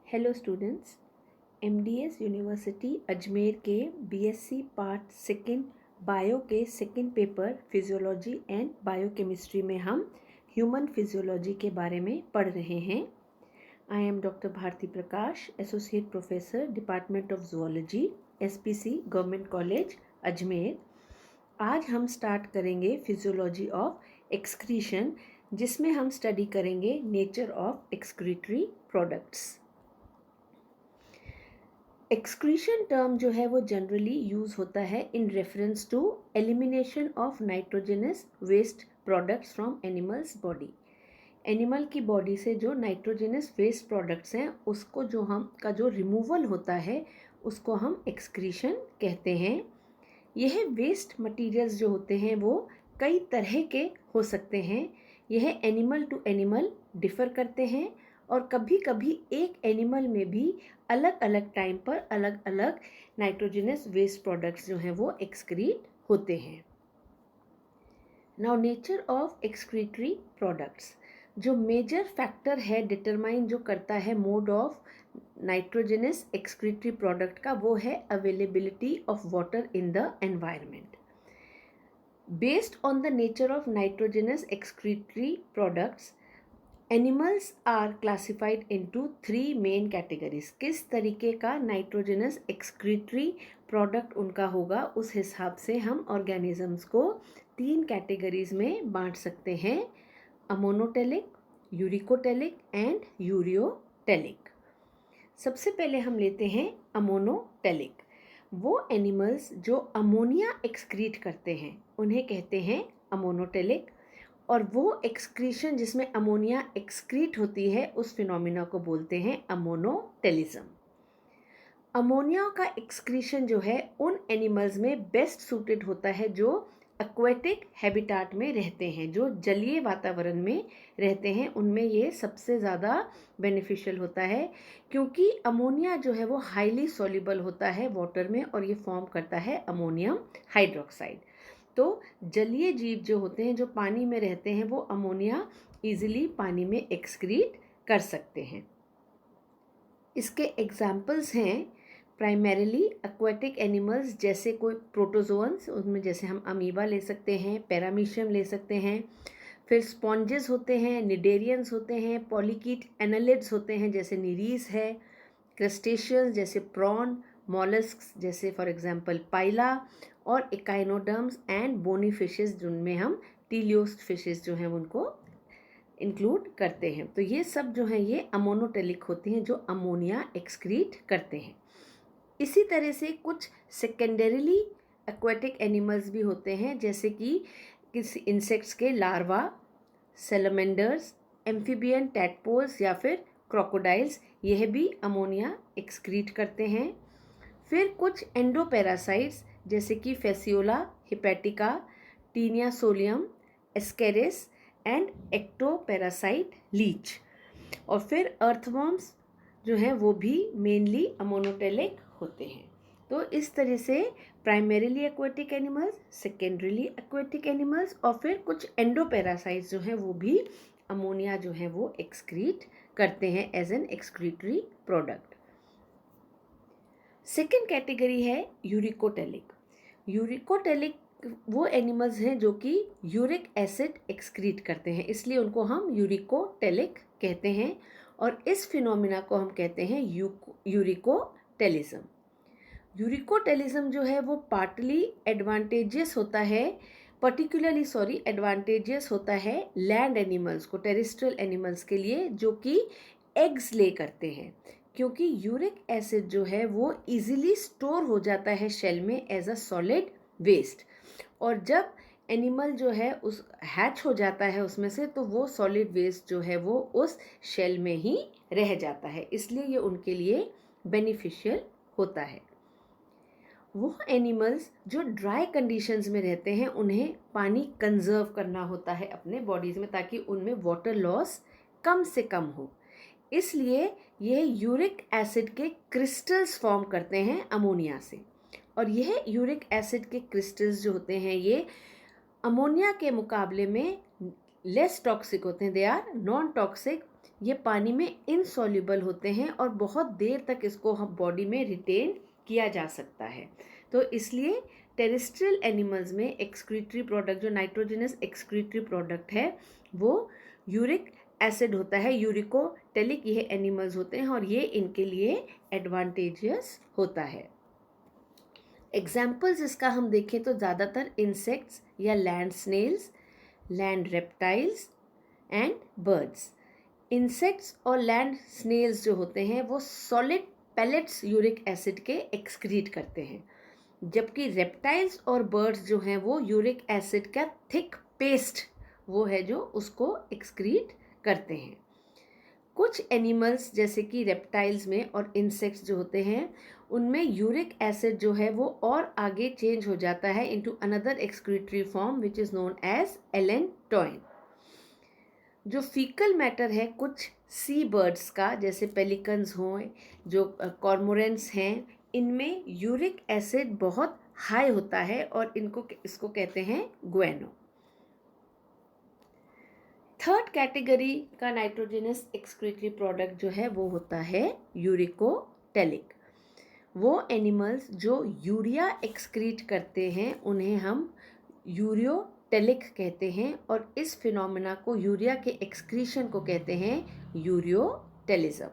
Hello students, MDS university Ajmer के BSc part second bio के second paper physiology and biochemistry में हम human physiology के बारे में पढ़ रहे हैं। I am doctor Bharti Prakash, associate professor department of zoology, SPC government college Ajmer. आज हम स्टार्ट करेंगे फिजियोलॉजी ऑफ एक्सक्रीशन, जिसमें हम स्टडी करेंगे nature of excretory products. Excretion term जो है वो जनरली यूज़ होता है in reference to elimination of nitrogenous waste products from animals body. Animal की बॉडी से जो नाइट्रोजनस वेस्ट प्रोडक्ट्स हैं उसको जो रिमूवल होता है उसको हम एक्सक्रीशन कहते हैं। यह वेस्ट मटीरियल्स जो होते हैं वो कई तरह के हो सकते हैं। यह एनिमल टू एनिमल डिफ़र करते हैं और कभी कभी एक एनिमल में भी अलग अलग टाइम पर अलग अलग नाइट्रोजनस वेस्ट प्रोडक्ट्स जो हैं वो एक्सक्रीट होते हैं। Now nature of excretory products, जो मेजर फैक्टर है डिटरमाइन जो करता है mode of nitrogenous excretory product का, वो है availability of water in the environment. Based on the nature of nitrogenous excretory products, animals are classified into 3 main categories. किस तरीके का नाइट्रोजनस एक्सक्रीटरी प्रोडक्ट उनका होगा उस हिसाब से हम ऑर्गेनिजम्स को 3 कैटेगरीज में बांट सकते हैं: अमोनोटेलिक, यूरिकोटेलिक एंड यूरियोटेलिक। सबसे पहले हम लेते हैं अमोनोटेलिक। वो एनिमल्स जो अमोनिया एक्सक्रीट करते हैं उन्हें कहते हैं अमोनोटेलिक, और वो एक्सक्रीशन जिसमें अमोनिया एक्सक्रीट होती है उस फिनोमिना को बोलते हैं अमोनोटेलिज्म। अमोनिया का एक्सक्रीशन जो है उन एनिमल्स में बेस्ट सूटेड होता है जो एक्वेटिक हैबिटाट में रहते हैं, जो जलीय वातावरण में रहते हैं, उनमें ये सबसे ज़्यादा बेनिफिशियल होता है, क्योंकि अमोनिया जो है वो हाईली सॉल्युबल होता है वाटर में और ये फॉर्म करता है अमोनियम हाइड्रोक्साइड। तो जलीय जीव जो होते हैं जो पानी में रहते हैं वो अमोनिया इजीली पानी में एक्सक्रीट कर सकते हैं। इसके एग्जाम्पल्स हैं प्राइमरीली एक्वेटिक एनिमल्स, जैसे कोई प्रोटोजोअन्स, उसमें जैसे हम अमीबा ले सकते हैं, पैरामीशियम ले सकते हैं। फिर स्पॉन्जेस होते हैं, निडेरियंस होते हैं, पॉलीकीट एनालिड्स होते हैं जैसे निरीस है, क्रस्टेशियंस जैसे प्रॉन, मॉलस्क्स जैसे फॉर एग्जांपल पाइला, और इकाइनोडर्म्स एंड बोनी फिशेस जिनमें हम टीलियोस्ट फिशेस जो हैं उनको इंक्लूड करते हैं। तो ये सब जो हैं ये अमोनोटेलिक होते हैं जो अमोनिया एक्सक्रीट करते हैं। इसी तरह से कुछ सेकेंडरीली एक्वेटिक एनिमल्स भी होते हैं, जैसे कि किसी इंसेक्ट्स के लार्वा, सैलमेंडर्स, एम्फीबियन टैडपोल्स या फिर क्रोकोडाइल्स, यह भी अमोनिया एक्सक्रीट करते हैं। फिर कुछ एंडोपैरासाइट्स जैसे कि fasciola hepatica, taenia solium, ascaris and ectoparasite leech. और फिर अर्थवर्म्स जो हैं वो भी मेनली अमोनोटेलिक होते हैं। तो इस तरह से primarily aquatic animals, secondarily aquatic animals और फिर कुछ एंडोपैरासाइट्स जो हैं वो भी अमोनिया जो है वो एक्सक्रीट करते हैं as an excretory product. Second category है यूरिकोटेलिक। यूरिकोटेलिक वो एनिमल्स हैं जो कि यूरिक एसिड एक्सक्रीट करते हैं, इसलिए उनको हम यूरिकोटेलिक कहते हैं, और इस फिनोमिना को हम कहते हैं यूरिकोटेलिज्म। यूरिकोटेलिज्म जो है वो पार्टली एडवांटेजियस होता है, एडवांटेजियस होता है लैंड एनिमल्स को, टेरेस्ट्रियल एनिमल्स के लिए जो कि एग्स ले करते हैं, क्योंकि यूरिक एसिड जो है वो इजीली स्टोर हो जाता है शेल में एज अ सॉलिड वेस्ट, और जब एनिमल जो है उस हैच हो जाता है उसमें से, तो वो सॉलिड वेस्ट जो है वो उस शेल में ही रह जाता है, इसलिए ये उनके लिए बेनिफिशियल होता है। वो एनिमल्स जो ड्राई कंडीशंस में रहते हैं उन्हें पानी कंजर्व करना होता है अपने बॉडीज़ में, ताकि उनमें वाटर लॉस कम से कम हो, इसलिए ये यूरिक एसिड के क्रिस्टल्स फॉर्म करते हैं अमोनिया से, और यह यूरिक एसिड के क्रिस्टल्स जो होते हैं ये अमोनिया के मुकाबले में लेस टॉक्सिक होते हैं, दे आर नॉन टॉक्सिक ये पानी में इनसॉल्युबल होते हैं और बहुत देर तक इसको हम बॉडी में रिटेन किया जा सकता है। तो इसलिए टेरेस्ट्रियल एनिमल्स में एक्सक्रीटरी प्रोडक्ट, जो नाइट्रोजनस एक्सक्रीटरी प्रोडक्ट है, वो यूरिक एसिड होता है, यूरिकोटेलिक ये एनिमल्स होते हैं और ये इनके लिए एडवांटेजियस होता है। एग्जाम्पल्स इसका हम देखें तो ज़्यादातर इंसेक्ट्स या land snails, land reptiles and birds. Insects और लैंड स्नेल्स जो होते हैं वो सॉलिड पैलेट्स यूरिक एसिड के एक्सक्रीट करते हैं, जबकि रेप्टाइल्स और बर्ड्स जो हैं वो यूरिक एसिड का थिक पेस्ट वो है जो उसको एक्सक्रीट करते हैं। कुछ एनिमल्स जैसे कि रेप्टाइल्स में और इंसेक्ट्स जो होते हैं उनमें यूरिक एसिड जो है वो और आगे चेंज हो जाता है into another excretory form which is known as allantoin. जो फीकल मैटर है कुछ सी बर्ड्स का, जैसे पेलिकन्स हों, जो कॉर्मोरेंट्स हैं, इनमें यूरिक एसिड बहुत हाई होता है और इसको कहते हैं गुएनो। थर्ड कैटेगरी का नाइट्रोजनस एक्सक्रीटरी प्रोडक्ट जो है वो होता है यूरिकोटेलिक। वो एनिमल्स जो यूरिया एक्सक्रीट करते हैं उन्हें हम यूरियोटेलिक कहते हैं और इस फिनोमेना को, यूरिया के एक्सक्रीशन को कहते हैं यूरियोटेलिज्म।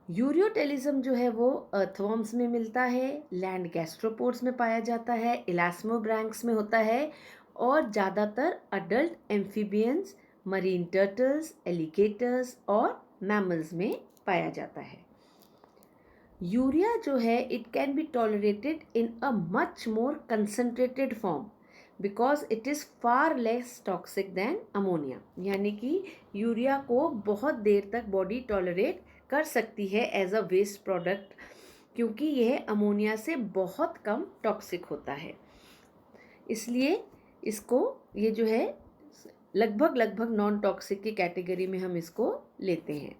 यूरियोटेलिज्म जो है वो अर्थवॉर्म्स में मिलता है, लैंड गैस्ट्रोपोड्स में पाया जाता है, इलास्मोब्रैंक्स में होता है और ज़्यादातर adult amphibians, marine turtles, alligators और मैमल्स में पाया जाता है। यूरिया जो है it can be tolerated in a much more concentrated form because it is far less toxic than ammonia, यानी कि यूरिया को बहुत देर तक बॉडी टॉलरेट कर सकती है एज अ वेस्ट प्रोडक्ट, क्योंकि यह अमोनिया से बहुत कम टॉक्सिक होता है। इसलिए इसको, ये जो है लगभग नॉन टॉक्सिक की कैटेगरी में हम इसको लेते हैं।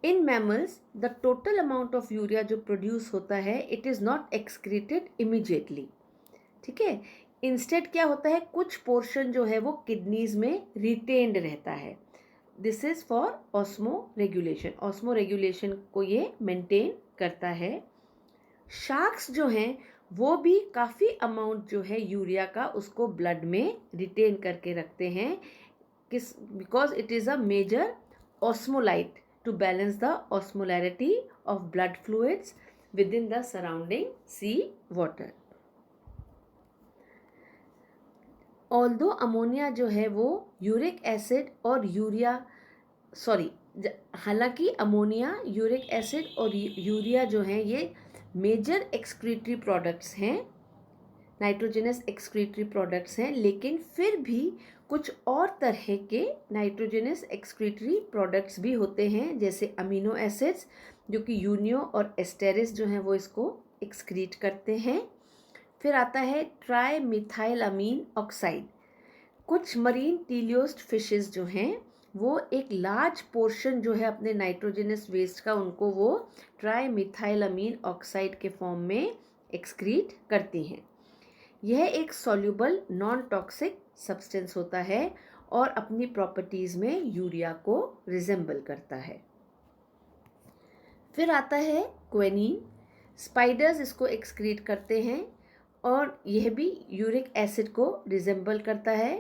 In mammals the total amount of urea जो प्रोड्यूस होता है it is not excreted immediately, ठीक है। इंस्टेड क्या होता है, कुछ पोर्शन जो है वो किडनीज में रिटेन्ड रहता है। This is for osmo regulation, osmo regulation को ये मेंटेन करता है। शार्क्स जो हैं वो भी काफ़ी अमाउंट जो है यूरिया का उसको ब्लड में रिटेन करके रखते हैं, because it is a major osmolyte to balance the osmolarity of blood fluids within the surrounding sea water. Although ammonia जो है वो यूरिक एसिड और हालांकि अमोनिया, यूरिक एसिड और यूरिया जो हैं ये मेजर एक्सक्रीटरी प्रोडक्ट्स हैं, नाइट्रोजनस एक्सक्रीटरी प्रोडक्ट्स हैं, लेकिन फिर भी कुछ और तरह के नाइट्रोजनस एक्सक्रीटरी प्रोडक्ट्स भी होते हैं, जैसे अमीनो एसिड्स जो कि यूनियो और एस्टेरिस जो हैं वो इसको एक्सक्रीट करते हैं। फिर आता है ट्राई मिथाइल अमीन ऑक्साइड। कुछ मरीन टीलियोस्ट फिशेस जो हैं वो एक लार्ज पोर्शन जो है अपने नाइट्रोजनस वेस्ट का उनको वो ट्राई मिथाइल अमीन ऑक्साइड के फॉर्म में एक्सक्रीट करती हैं। यह एक सॉल्युबल नॉन टॉक्सिक सब्सटेंस होता है और अपनी प्रॉपर्टीज़ में यूरिया को रिजेंबल करता है। फिर आता है क्वेनीन। स्पाइडर्स इसको एक्सक्रीट करते हैं और यह भी यूरिक एसिड को रिजेंबल करता है।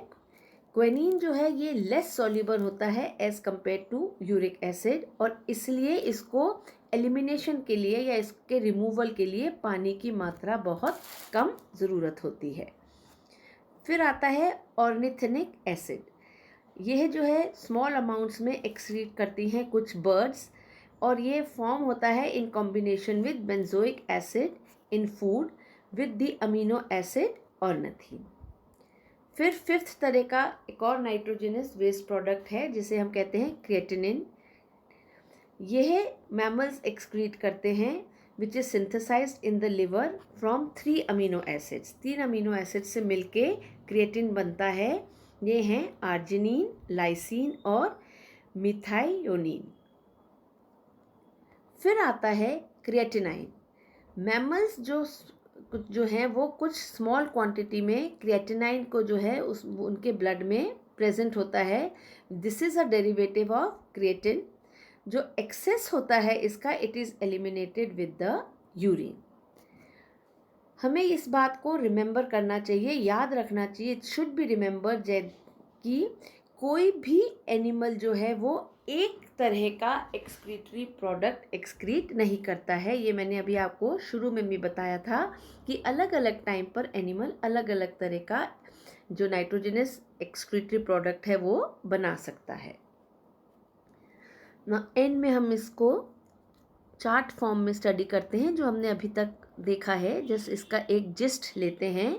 क्वेनीन जो है ये लेस सॉल्युबल होता है as compare to uric acid और इसलिए इसको एलिमिनेशन के लिए या इसके रिमूवल के लिए पानी की मात्रा बहुत कम ज़रूरत होती है। फिर आता है ऑर्निथेनिक एसिड। यह जो है स्मॉल अमाउंट्स में एक्सक्रीट करती हैं कुछ बर्ड्स और ये फॉर्म होता है in combination with benzoic acid in food with the amino acid ornithine. फिर फिफ्थ तरह का एक और नाइट्रोजनस वेस्ट प्रोडक्ट है जिसे हम कहते हैं क्रिएटिनिन। यह मैमल्स एक्सक्रीट करते हैं which is synthesized in the liver from 3 amino acids. 3 amino acid से मिलके क्रिएटिन बनता है। ये हैं आर्जिनिन, लाइसिन और मिथाइयोनिन। फिर आता है क्रिएटिनाइन। मैमल्स जो हैं वो कुछ स्मॉल क्वांटिटी में क्रिएटिनाइन को जो है उनके ब्लड में प्रेजेंट होता है, this is a derivative of creatine. जो एक्सेस होता है इसका, it is eliminated with the urine. हमें इस बात को रिमेंबर करना चाहिए, याद रखना चाहिए, इट शुड बी रिमेंबर कि कोई भी एनिमल जो है वो एक तरह का एक्सक्रीटरी प्रोडक्ट एक्सक्रीट नहीं करता है। ये मैंने अभी आपको शुरू में भी बताया था कि अलग अलग टाइम पर एनिमल अलग अलग तरह का जो नाइट्रोजनस एक्सक्रीटरी प्रोडक्ट है वो बना सकता है ना। एंड में हम इसको चार्ट फॉर्म में स्टडी करते हैं जो हमने अभी तक देखा है। जस्ट इसका एक जिस्ट लेते हैं।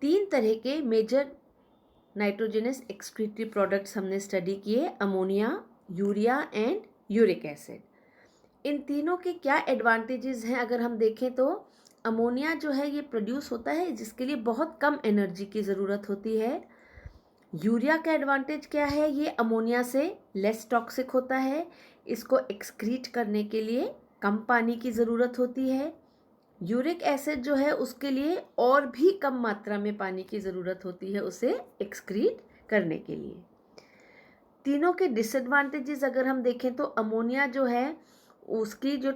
3 तरह के मेजर नाइट्रोजनस एक्सक्रीटरी प्रोडक्ट्स हमने स्टडी किए, ammonia, urea and uric acid. इन तीनों के क्या एडवांटेजेस हैं अगर हम देखें तो अमोनिया जो है ये प्रोड्यूस होता है जिसके लिए बहुत कम एनर्जी की ज़रूरत होती है। यूरिया का एडवांटेज क्या है, ये अमोनिया से लेस टॉक्सिक होता है, इसको एक्सक्रीट करने के लिए कम पानी की ज़रूरत होती है। यूरिक एसिड जो है उसके लिए और भी कम मात्रा में पानी की ज़रूरत होती है उसे एक्सक्रीट करने के लिए। तीनों के डिसएडवांटेजेस अगर हम देखें तो अमोनिया जो है उसकी जो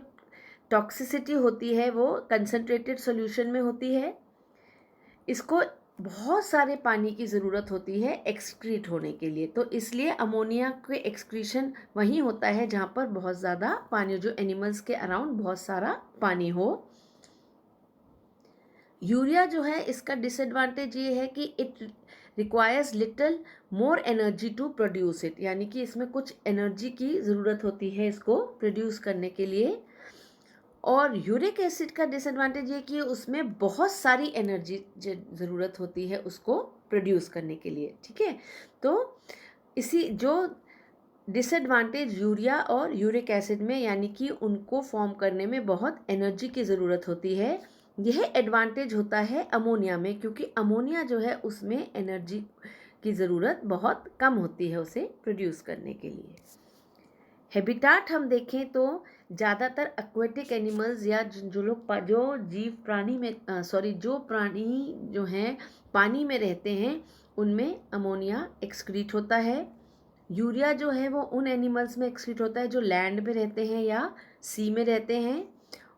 टॉक्सिसिटी होती है वो कंसनट्रेटेड सॉल्यूशन में होती है, इसको बहुत सारे पानी की ज़रूरत होती है एक्सक्रीट होने के लिए, तो इसलिए अमोनिया के एक्सक्रीशन वहीं होता है जहाँ पर बहुत ज़्यादा पानी, जो एनिमल्स के अराउंड बहुत सारा पानी हो। यूरिया जो है इसका डिसएडवांटेज ये है कि it requires little more energy to produce it, यानी कि इसमें कुछ एनर्जी की ज़रूरत होती है इसको प्रोड्यूस करने के लिए। और यूरिक एसिड का डिसएडवांटेज ये कि उसमें बहुत सारी एनर्जी ज़रूरत होती है उसको प्रोड्यूस करने के लिए। ठीक है, तो इसी जो डिसएडवांटेज यूरिया और यूरिक एसिड में, यानी कि उनको फॉर्म करने में बहुत एनर्जी की ज़रूरत होती है, यह एडवांटेज होता है अमोनिया में, क्योंकि अमोनिया जो है उसमें एनर्जी की ज़रूरत बहुत कम होती है उसे प्रोड्यूस करने के लिए। हैबिटाट हम देखें तो ज़्यादातर एक्वेटिक एनिमल्स या जो जीव प्राणी में जो प्राणी जो हैं पानी में रहते हैं उनमें अमोनिया एक्सक्रीट होता है। यूरिया जो है वो उन एनिमल्स में एक्सक्रीट होता है जो लैंड में रहते हैं या सी में रहते हैं,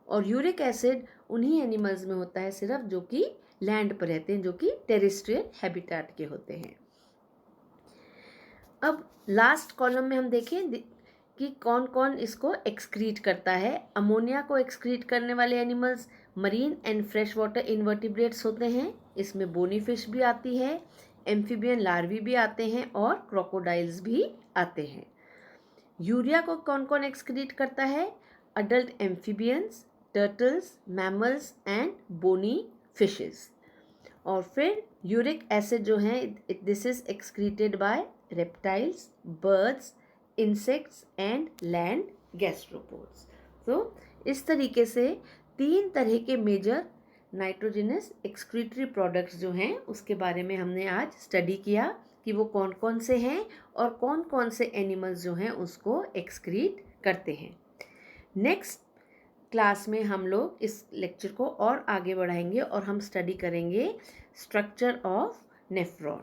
और यूरिक एसिड उन्हीं एनिमल्स में होता है सिर्फ जो कि लैंड पर रहते हैं, जो कि टेरेस्ट्रियल हैबिटाट के होते हैं। अब लास्ट कॉलम में हम देखें कि कौन कौन इसको एक्सक्रीट करता है। अमोनिया को एक्सक्रीट करने वाले animals marine and fresh water invertebrates होते हैं, इसमें बोनी फिश भी आती है, एम्फीबियन लार्वी भी आते हैं और क्रोकोडाइल्स भी आते हैं। यूरिया को कौन कौन एक्सक्रीट करता है, adult amphibians, turtles, mammals and bony fishes. और फिर यूरिक एसिड जो है this is excreted by reptiles, birds, insects and land gastropods. तो इस तरीके से 3 तरह के मेजर नाइट्रोजनस एक्सक्रीटरी प्रोडक्ट्स जो हैं उसके बारे में हमने आज स्टडी किया कि वो कौन कौन से हैं और कौन कौन से एनिमल्स जो हैं उसको एक्सक्रीट करते हैं। नेक्स्ट क्लास में हम लोग इस लेक्चर को और आगे बढ़ाएंगे और हम स्टडी करेंगे स्ट्रक्चर ऑफ नेफ्रॉन।